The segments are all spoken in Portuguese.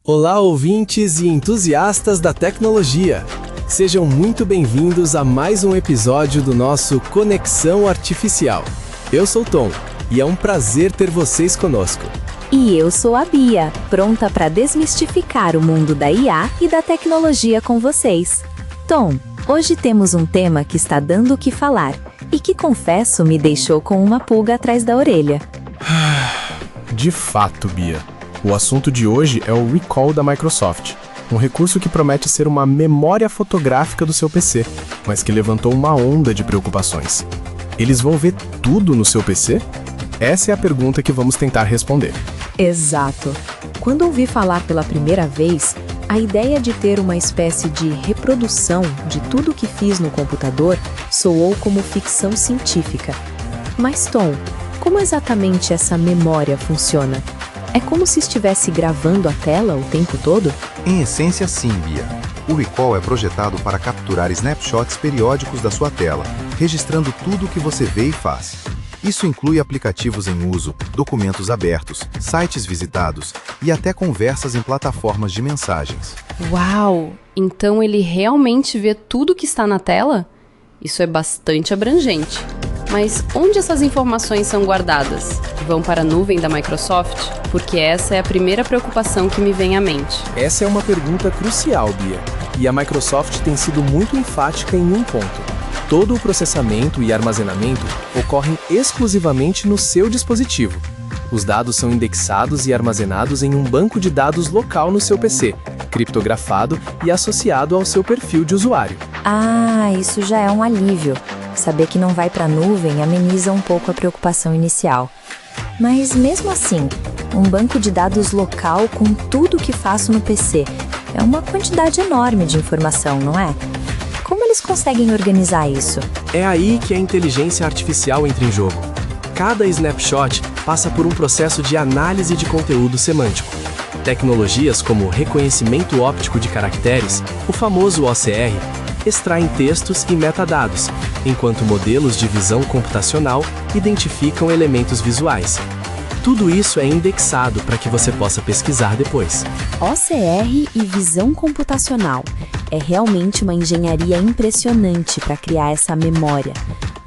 Olá, ouvintes e entusiastas da tecnologia! Sejam muito bem-vindos a mais um episódio do nosso Conexão Artificial. Eu sou Tom e é um prazer ter vocês conosco. E eu sou a Bia, pronta para desmistificar o mundo da IA e da tecnologia com vocês. Tom, hoje temos um tema que está dando o que falar e que, confesso, me deixou com uma pulga atrás da orelha. De fato, Bia. O assunto de hoje é o Recall da Microsoft, um recurso que promete ser uma memória fotográfica do seu PC, mas que levantou uma onda de preocupações. Eles vão ver tudo no seu PC? Essa é a pergunta que vamos tentar responder. Exato. Quando ouvi falar pela primeira vez, a ideia de ter uma espécie de reprodução de tudo o que fiz no computador soou como ficção científica. Mas, Tom, como exatamente essa memória funciona? É como se estivesse gravando a tela o tempo todo? Em essência, sim, Bia. O Recall é projetado para capturar snapshots periódicos da sua tela, registrando tudo o que você vê e faz. Isso inclui aplicativos em uso, documentos abertos, sites visitados e até conversas em plataformas de mensagens. Uau! Então ele realmente vê tudo que está na tela? Isso é bastante abrangente. Mas onde essas informações são guardadas? Vão para a nuvem da Microsoft? Porque essa é a primeira preocupação que me vem à mente. Essa é uma pergunta crucial, Bia, e a Microsoft tem sido muito enfática em um ponto. Todo o processamento e armazenamento ocorrem exclusivamente no seu dispositivo. Os dados são indexados e armazenados em um banco de dados local no seu PC, criptografado e associado ao seu perfil de usuário. Ah, isso já é um alívio. Saber que não vai para a nuvem ameniza um pouco a preocupação inicial. Mas mesmo assim, um banco de dados local com tudo o que faço no PC é uma quantidade enorme de informação, não é? Como eles conseguem organizar isso? É aí que a inteligência artificial entra em jogo. Cada snapshot passa por um processo de análise de conteúdo semântico. Tecnologias como reconhecimento óptico de caracteres, o famoso OCR, extraem textos e metadados, enquanto modelos de visão computacional identificam elementos visuais. Tudo isso é indexado para que você possa pesquisar depois. OCR e visão computacional. É realmente uma engenharia impressionante para criar essa memória.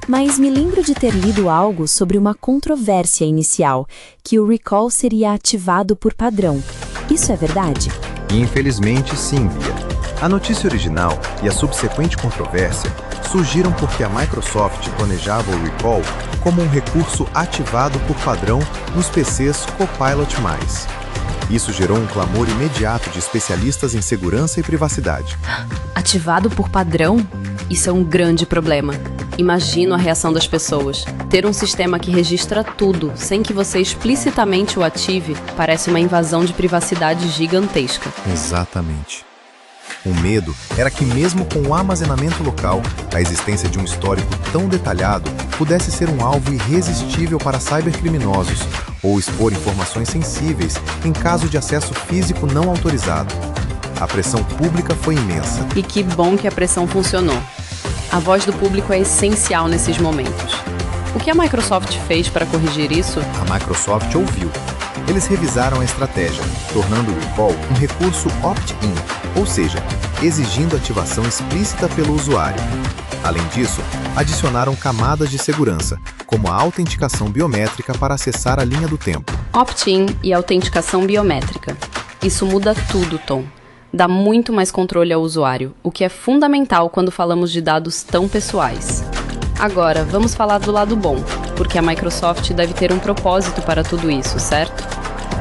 Mas me lembro de ter lido algo sobre uma controvérsia inicial, que o Recall seria ativado por padrão. Isso é verdade? Infelizmente, sim, Bia. A notícia original e a subsequente controvérsia surgiram porque a Microsoft planejava o Recall como um recurso ativado por padrão nos PCs Copilot+. Isso gerou um clamor imediato de especialistas em segurança e privacidade. Ativado por padrão? Isso é um grande problema. Imagino a reação das pessoas. Ter um sistema que registra tudo, sem que você explicitamente o ative, parece uma invasão de privacidade gigantesca. Exatamente. O medo era que mesmo com o armazenamento local, a existência de um histórico tão detalhado pudesse ser um alvo irresistível para cybercriminosos ou expor informações sensíveis em caso de acesso físico não autorizado. A pressão pública foi imensa. E que bom que a pressão funcionou. A voz do público é essencial nesses momentos. O que a Microsoft fez para corrigir isso? A Microsoft ouviu. Eles revisaram a estratégia, tornando o Recall um recurso opt-in, ou seja, exigindo ativação explícita pelo usuário. Além disso, adicionaram camadas de segurança, como a autenticação biométrica para acessar a linha do tempo. Opt-in e autenticação biométrica. Isso muda tudo, Tom. Dá muito mais controle ao usuário, o que é fundamental quando falamos de dados tão pessoais. Agora, vamos falar do lado bom, porque a Microsoft deve ter um propósito para tudo isso, certo?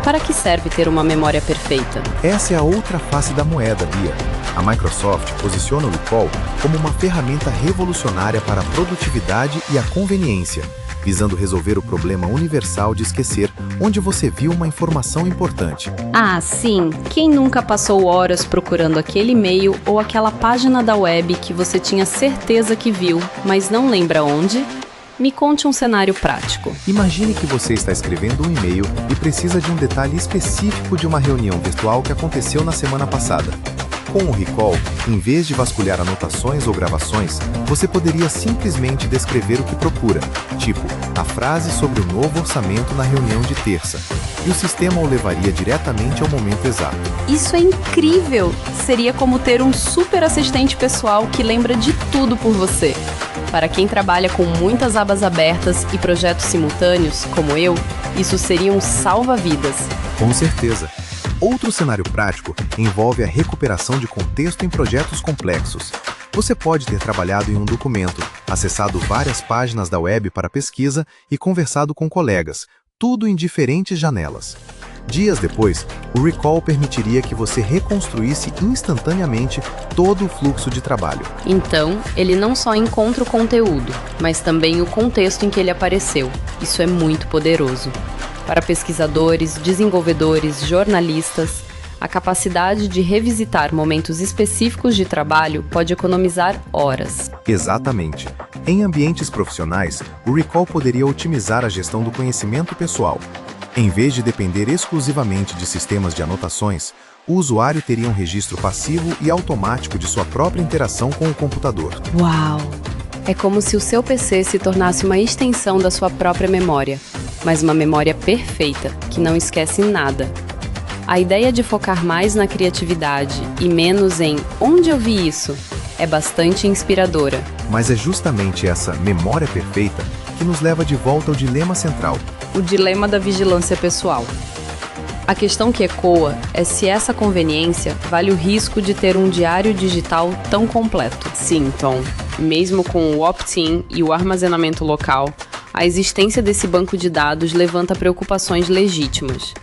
Para que serve ter uma memória perfeita? Essa é a outra face da moeda, Bia. A Microsoft posiciona o Recall como uma ferramenta revolucionária para a produtividade e a conveniência, visando resolver o problema universal de esquecer onde você viu uma informação importante. Ah, sim! Quem nunca passou horas procurando aquele e-mail ou aquela página da web que você tinha certeza que viu, mas não lembra onde? Me conte um cenário prático. Imagine que você está escrevendo um e-mail e precisa de um detalhe específico de uma reunião virtual que aconteceu na semana passada. Com o Recall, em vez de vasculhar anotações ou gravações, você poderia simplesmente descrever o que procura, tipo, a frase sobre o novo orçamento na reunião de terça, e o sistema o levaria diretamente ao momento exato. Isso é incrível! Seria como ter um super assistente pessoal que lembra de tudo por você. Para quem trabalha com muitas abas abertas e projetos simultâneos, como eu, isso seria um salva-vidas. Com certeza. Outro cenário prático envolve a recuperação de contexto em projetos complexos. Você pode ter trabalhado em um documento, acessado várias páginas da web para pesquisa e conversado com colegas, tudo em diferentes janelas. Dias depois, o Recall permitiria que você reconstruísse instantaneamente todo o fluxo de trabalho. Então, ele não só encontra o conteúdo, mas também o contexto em que ele apareceu. Isso é muito poderoso. Para pesquisadores, desenvolvedores, jornalistas, a capacidade de revisitar momentos específicos de trabalho pode economizar horas. Exatamente. Em ambientes profissionais, o Recall poderia otimizar a gestão do conhecimento pessoal. Em vez de depender exclusivamente de sistemas de anotações, o usuário teria um registro passivo e automático de sua própria interação com o computador. Uau! É como se o seu PC se tornasse uma extensão da sua própria memória, mas uma memória perfeita, que não esquece nada. A ideia de focar mais na criatividade e menos em onde eu vi isso é bastante inspiradora. Mas é justamente essa memória perfeita que nos leva de volta ao dilema central. O dilema da vigilância pessoal. A questão que ecoa é se essa conveniência vale o risco de ter um diário digital tão completo. Sim, Tom. Mesmo com o opt-in e o armazenamento local, a existência desse banco de dados levanta preocupações legítimas.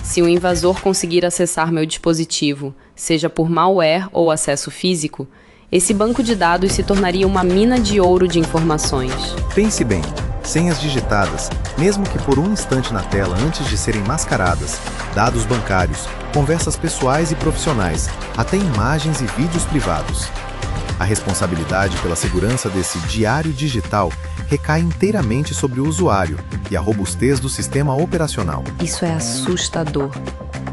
Se o invasor conseguir acessar meu dispositivo, seja por malware ou acesso físico, esse banco de dados se tornaria uma mina de ouro de informações. Pense bem, senhas digitadas, mesmo que por um instante na tela antes de serem mascaradas, dados bancários, conversas pessoais e profissionais, até imagens e vídeos privados. A responsabilidade pela segurança desse diário digital recai inteiramente sobre o usuário e a robustez do sistema operacional. Isso é assustador.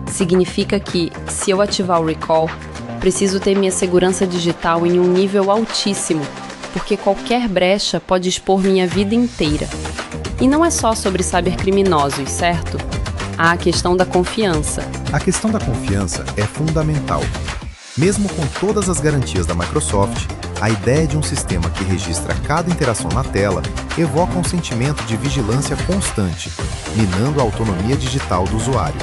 Significa que, se eu ativar o Recall, preciso ter minha segurança digital em um nível altíssimo, porque qualquer brecha pode expor minha vida inteira. E não é só sobre cybercriminosos, certo? Há a questão da confiança. A questão da confiança é fundamental. Mesmo com todas as garantias da Microsoft, a ideia de um sistema que registra cada interação na tela evoca um sentimento de vigilância constante, minando a autonomia digital do usuário.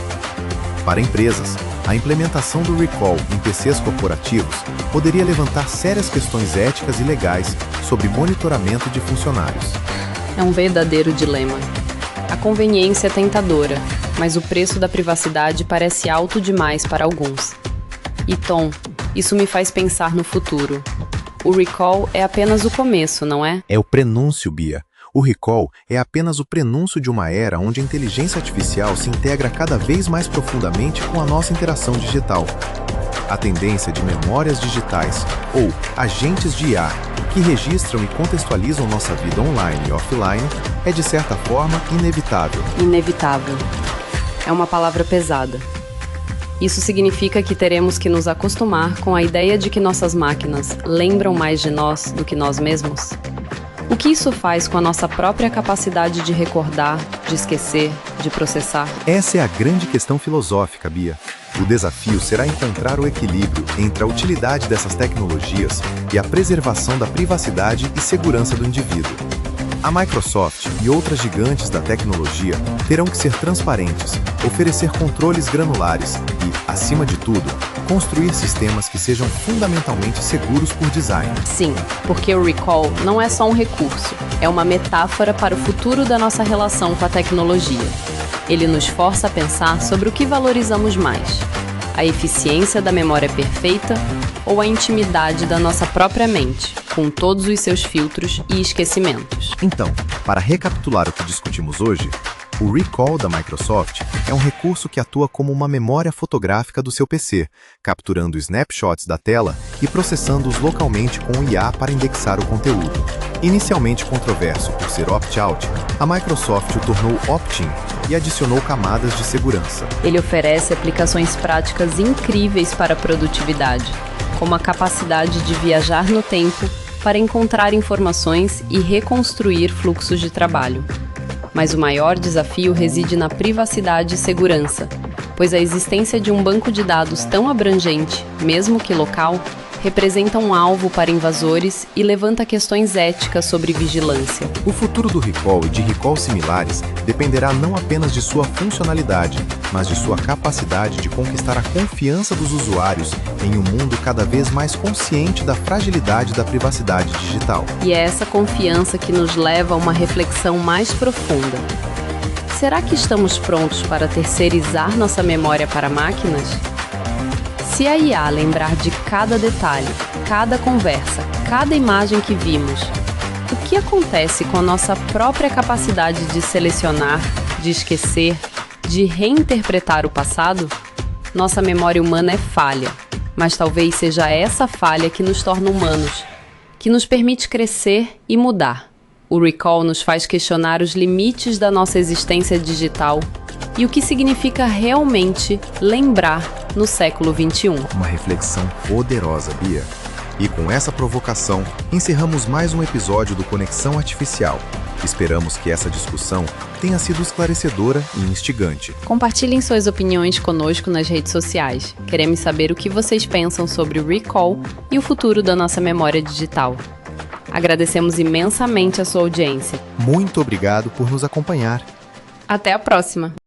Para empresas, a implementação do Recall em PCs corporativos poderia levantar sérias questões éticas e legais sobre monitoramento de funcionários. É um verdadeiro dilema. A conveniência é tentadora, mas o preço da privacidade parece alto demais para alguns. E Tom, isso me faz pensar no futuro. O Recall é apenas o começo, não é? É o prenúncio, Bia. O Recall é apenas o prenúncio de uma era onde a inteligência artificial se integra cada vez mais profundamente com a nossa interação digital. A tendência de memórias digitais, ou agentes de IA, que registram e contextualizam nossa vida online e offline, é de certa forma inevitável. Inevitável. É uma palavra pesada. Isso significa que teremos que nos acostumar com a ideia de que nossas máquinas lembram mais de nós do que nós mesmos? O que isso faz com a nossa própria capacidade de recordar, de esquecer, de processar? Essa é a grande questão filosófica, Bia. O desafio será encontrar o equilíbrio entre a utilidade dessas tecnologias e a preservação da privacidade e segurança do indivíduo. A Microsoft e outras gigantes da tecnologia terão que ser transparentes, oferecer controles granulares e, acima de tudo, construir sistemas que sejam fundamentalmente seguros por design. Sim, porque o Recall não é só um recurso, é uma metáfora para o futuro da nossa relação com a tecnologia. Ele nos força a pensar sobre o que valorizamos mais: a eficiência da memória perfeita ou a intimidade da nossa própria mente, com todos os seus filtros e esquecimentos. Então, para recapitular o que discutimos hoje, o Recall da Microsoft é um recurso que atua como uma memória fotográfica do seu PC, capturando snapshots da tela e processando-os localmente com o IA para indexar o conteúdo. Inicialmente controverso por ser opt-out, a Microsoft o tornou opt-in e adicionou camadas de segurança. Ele oferece aplicações práticas incríveis para a produtividade, como a capacidade de viajar no tempo para encontrar informações e reconstruir fluxos de trabalho. Mas o maior desafio reside na privacidade e segurança, pois a existência de um banco de dados tão abrangente, mesmo que local, representa um alvo para invasores e levanta questões éticas sobre vigilância. O futuro do Recall e de recalls similares dependerá não apenas de sua funcionalidade, mas de sua capacidade de conquistar a confiança dos usuários em um mundo cada vez mais consciente da fragilidade da privacidade digital. E é essa confiança que nos leva a uma reflexão mais profunda. Será que estamos prontos para terceirizar nossa memória para máquinas? Se a IA lembrar de cada detalhe, cada conversa, cada imagem que vimos, o que acontece com a nossa própria capacidade de selecionar, de esquecer, de reinterpretar o passado? Nossa memória humana é falha, mas talvez seja essa falha que nos torna humanos, que nos permite crescer e mudar. O Recall nos faz questionar os limites da nossa existência digital e o que significa realmente lembrar no século XXI. Uma reflexão poderosa, Bia. E com essa provocação, encerramos mais um episódio do Conexão Artificial. Esperamos que essa discussão tenha sido esclarecedora e instigante. Compartilhem suas opiniões conosco nas redes sociais. Queremos saber o que vocês pensam sobre o Recall e o futuro da nossa memória digital. Agradecemos imensamente a sua audiência. Muito obrigado por nos acompanhar. Até a próxima!